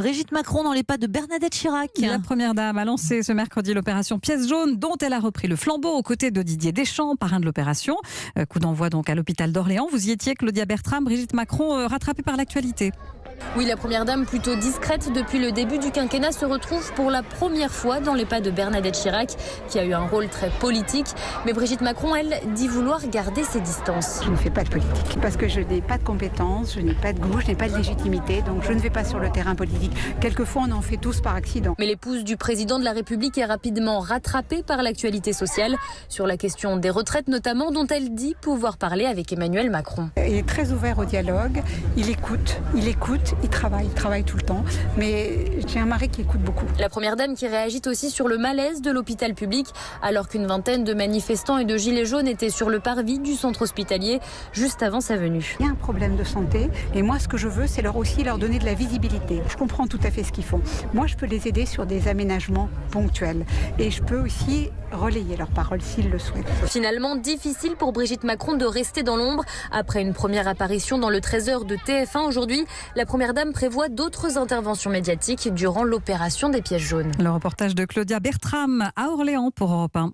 Brigitte Macron dans les pas de Bernadette Chirac. La première dame a lancé ce mercredi l'opération Pièce jaune, dont elle a repris le flambeau aux côtés de Didier Deschamps, parrain de l'opération. Coup d'envoi donc à l'hôpital d'Orléans. Vous y étiez, Claudia Bertram. Brigitte Macron, rattrapée par l'actualité. Oui, la première dame, plutôt discrète depuis le début du quinquennat, se retrouve pour la première fois dans les pas de Bernadette Chirac, qui a eu un rôle très politique. Mais Brigitte Macron, elle, dit vouloir garder ses distances. Je ne fais pas de politique parce que je n'ai pas de compétences, je n'ai pas de goût, je n'ai pas de légitimité, donc je ne vais pas sur le terrain politique. Quelquefois, on en fait tous par accident. Mais l'épouse du président de la République est rapidement rattrapée par l'actualité sociale, sur la question des retraites notamment, dont elle dit pouvoir parler avec Emmanuel Macron. Il est très ouvert au dialogue, il écoute, il travaille tout le temps, mais j'ai un mari qui écoute beaucoup. La première dame qui réagit aussi sur le malaise de l'hôpital public, alors qu'une vingtaine de manifestants et de gilets jaunes étaient sur le parvis du centre hospitalier juste avant sa venue. Il y a un problème de santé et moi ce que je veux c'est leur donner de la visibilité. Je comprends tout à fait ce qu'ils font. Moi je peux les aider sur des aménagements ponctuels et je peux aussi relayer leurs paroles s'ils le souhaitent. Finalement, difficile pour Brigitte Macron de rester dans l'ombre. Après une première apparition dans le 13h de TF1 aujourd'hui, la première dame prévoit d'autres interventions médiatiques durant l'opération des pièces jaunes. Le reportage de Claudia Bertram à Orléans pour Europe 1.